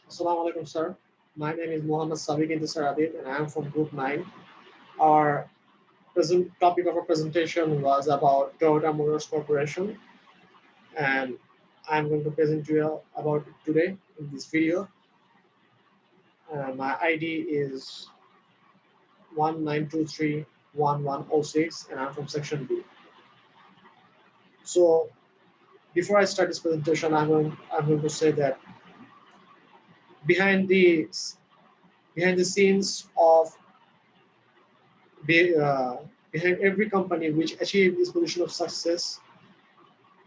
Assalamu alaikum, sir. My name is Muhammad Sabiq Intisar Adib, and I am from Group 9. Our present topic of our presentation was about Toyota Motors Corporation, and I'm going to present to you about it today in this video. My ID is 19231106, and I'm from Section B. So, before I start this presentation, I'm going to say that behind the behind the scenes of be, uh, behind every company which achieved this position of success,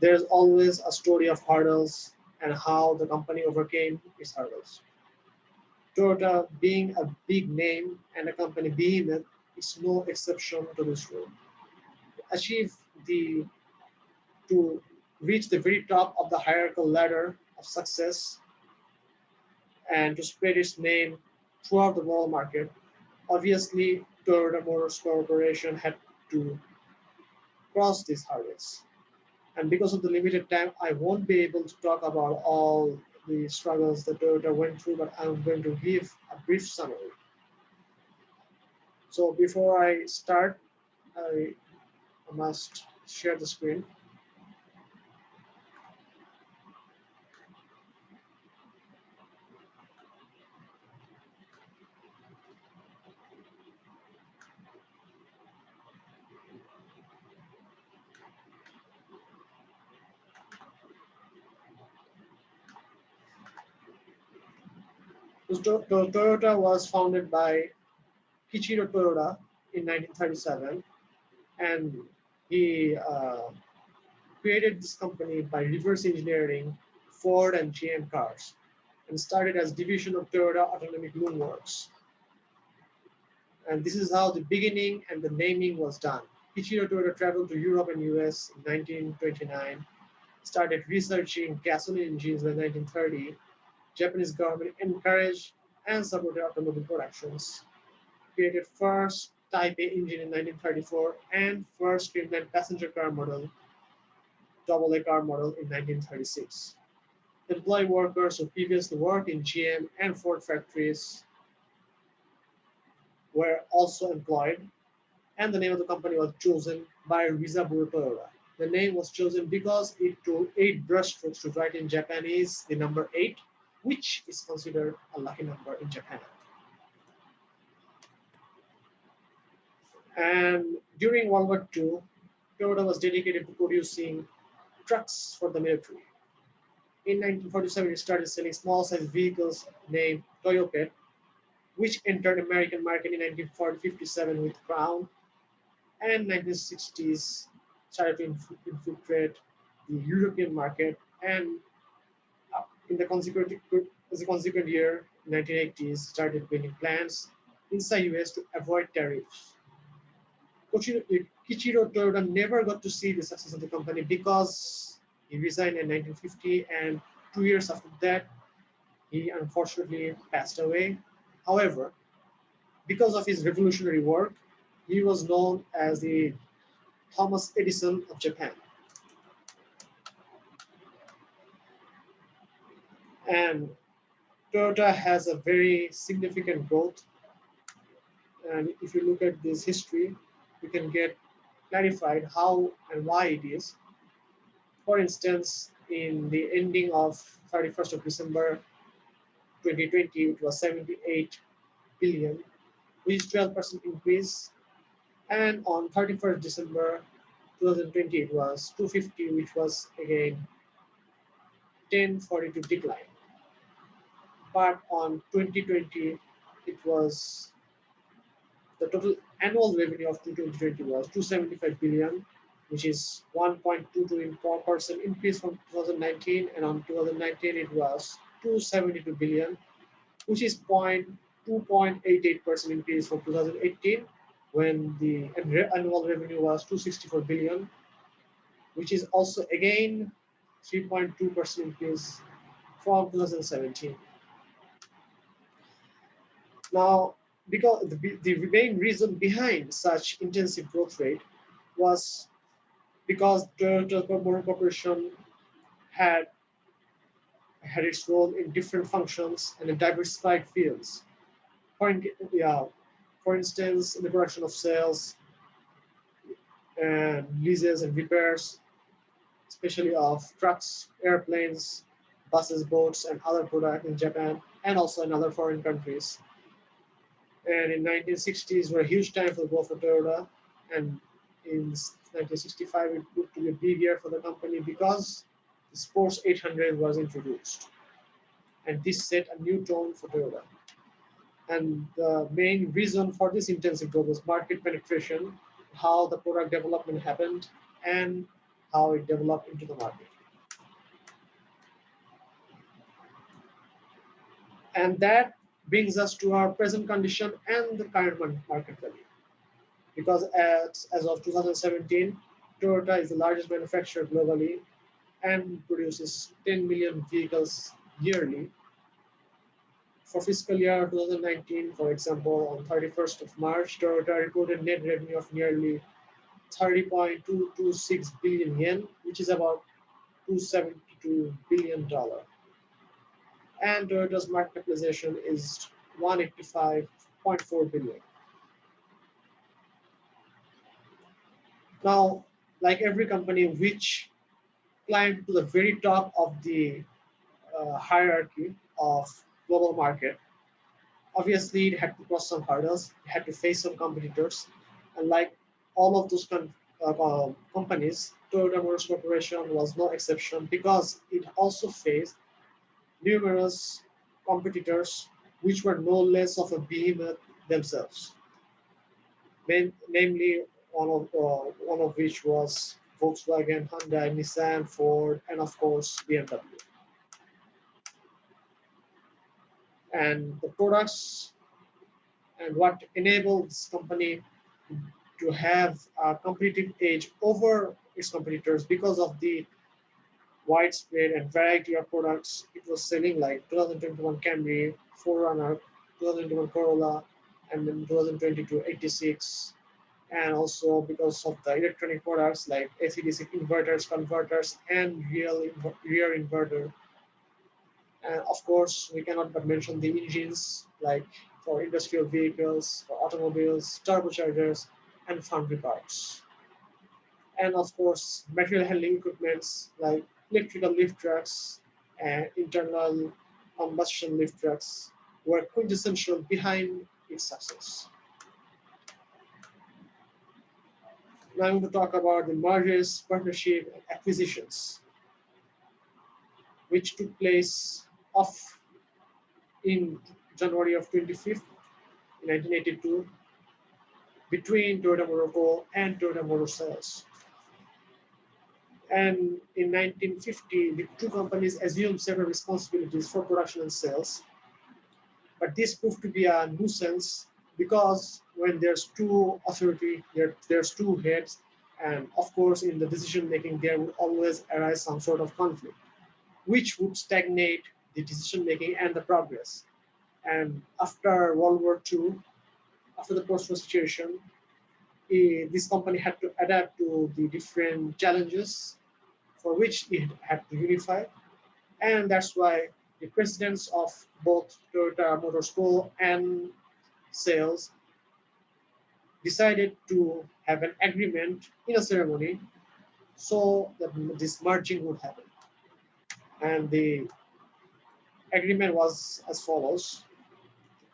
there's always a story of hurdles and how the company overcame its hurdles. Toyota, being a big name and a company behemoth, is no exception to this rule. To achieve the to reach the very top of the hierarchical ladder of success and to spread its name throughout the world market, obviously Toyota Motors Corporation had to cross these hurdles. And because of the limited time, I won't be able to talk about all the struggles that Toyota went through, but I'm going to give a brief summary. So before I start, I must share the screen. Toyota was founded by Kichiro Toyoda in 1937, and he created this company by reverse engineering Ford and GM cars, and started as division of Toyota Autonomic Loom Works. And this is how the beginning and the naming was done. Kichiro Toyota traveled to Europe and US in 1929, started researching gasoline engines by 1930. Japanese government encouraged and supported automobile productions, created first Type A engine in 1934 and first streamlined passenger car model, double A car model in 1936. Employee workers who previously worked in GM and Ford factories were also employed, and the name of the company was chosen by Rizaburo Toyota. The name was chosen because it took 8 brushstrokes to write in Japanese the number 8, which is considered a lucky number in Japan. And during World War II, Toyota was dedicated to producing trucks for the military. In 1947, it started selling small-sized vehicles named Toyopet, which entered American market in 1957 with Crown, and 1960s started to infiltrate the European market, and in the consequent as a consequent year, 1980s started building plants inside US to avoid tariffs. Kichiro Toyoda never got to see the success of the company because he resigned in 1950, and 2 years after that, he unfortunately passed away. However, because of his revolutionary work, he was known as the Thomas Edison of Japan. And Toyota has a very significant growth. And if you look at this history, you can get clarified how and why it is. For instance, in the ending of 31st of December 2020, it was 78 billion, which is 12% increase. And on 31st December 2020, it was 250, which was again 1042 decline. But on 2020, it was the total annual revenue of 2020 was 275 billion, which is 1.22% increase from 2019, and on 2019 it was 272 billion, which is 2.88% increase from 2018 when the annual revenue was 264 billion, which is also again 3.2% increase from 2017. Now, because the main reason behind such intensive growth rate was because Toyota Motor Corporation had had its role in different functions and in diversified fields. Yeah, for instance, in the production of cells and leases and repairs, especially of trucks, airplanes, buses, boats, and other products in Japan and also in other foreign countries. And in 1960s were a huge time for the growth of Toyota, and in 1965 it proved to be a big year for the company because the Sports 800 was introduced, and this set a new tone for Toyota. And the main reason for this intensive growth was market penetration, how the product development happened, and how it developed into the market. And that brings us to our present condition and the current market value. Because as of 2017, Toyota is the largest manufacturer globally and produces 10 million vehicles yearly. For fiscal year 2019, for example, on 31st of March, Toyota reported net revenue of nearly 30.226 billion yen, which is about $272 billion. And Toyota's market capitalization is 185.4 billion. Now, like every company which climbed to the very top of the hierarchy of global market, obviously it had to cross some hurdles, it had to face some competitors, and like all of those companies, Toyota Motors Corporation was no exception because it also faced numerous competitors which were no less of a behemoth themselves. Namely, one of which was Volkswagen, Hyundai, Nissan, Ford, and of course BMW. And the products and what enabled this company to have a competitive edge over its competitors because of the widespread and variety of products it was selling, like 2021 Camry, 4Runner, 2021 Corolla, and then 2022 86, and also because of the electronic products like AC/DC inverters, converters, and rear inverter. And of course, we cannot but mention the engines like for industrial vehicles, for automobiles, turbochargers, and foundry parts. And of course, material handling equipments like electrical lift trucks and internal combustion lift trucks were quintessential behind its success. Now I'm going to talk about the mergers, partnership, and acquisitions, which took place of in January of 25th, 1982, between Toyota Morocco and Toyota Motor Sales. And in 1950, the two companies assumed several responsibilities for production and sales. But this proved to be a nuisance because when there's two authority, there's two heads, and of course in the decision making there would always arise some sort of conflict, which would stagnate the decision making and the progress. And after World War II, after the post-war situation, this company had to adapt to the different challenges for which it had to unify. And that's why the presidents of both Toyota Motors Co. and Sales decided to have an agreement in a ceremony so that this merging would happen. And the agreement was as follows.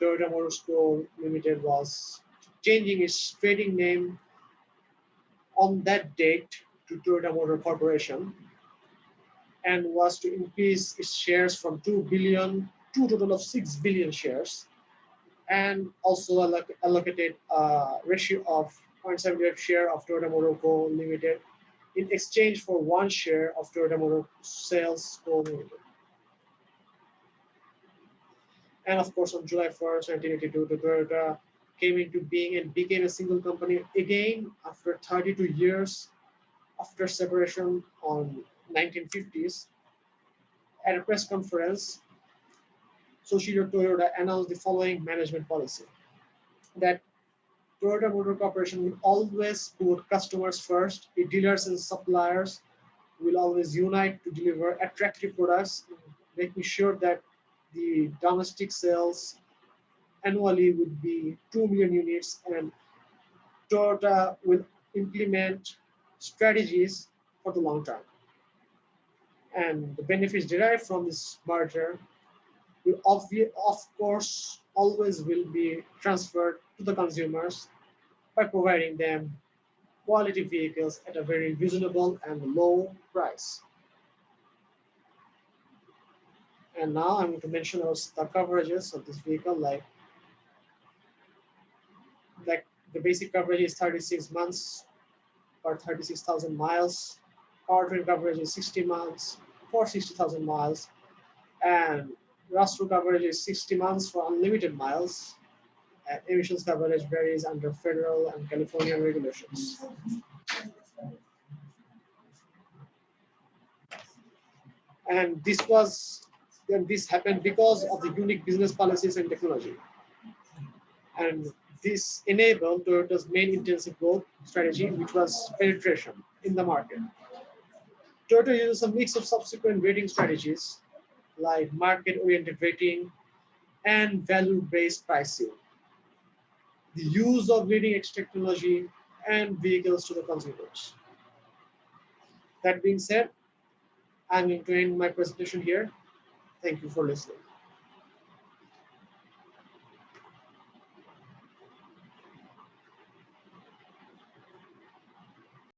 Toyota Motors Co. Limited was changing its trading name on that date to Toyota Motor Corporation and was to increase its shares from 2 billion to a total of 6 billion shares, and also allocated a ratio of 0.75 share of Toyota Motor Co. Limited in exchange for one share of Toyota Motor Sales Co. Limited. And of course, on July 1st, 1982, the Toyota came into being and became a single company again after 32 years after separation on 1950s. At a press conference, Toshiro Toyoda announced the following management policy: that Toyota Motor Corporation will always put customers first, its dealers and suppliers will always unite to deliver attractive products making sure that the domestic sales annually would be 2 million units, and Toyota will implement strategies for the long term. And the benefits derived from this merger will of course always will be transferred to the consumers by providing them quality vehicles at a very reasonable and low price. And now I'm going to mention also the coverages of this vehicle, like the basic coverage is 36 months or 36,000 miles. Powertrain coverage is 60 months for 60,000 miles, and raster coverage is 60 months for unlimited miles. And emissions coverage varies under federal and California regulations. And this happened because of the unique business policies and technology. And this enabled Toyota's main intensive growth strategy, which was penetration in the market. Toyota uses a mix of subsequent rating strategies like market-oriented rating and value-based pricing, the use of leading-edge technology, and vehicles to the consumers. That being said, I'm going to end my presentation here. Thank you for listening.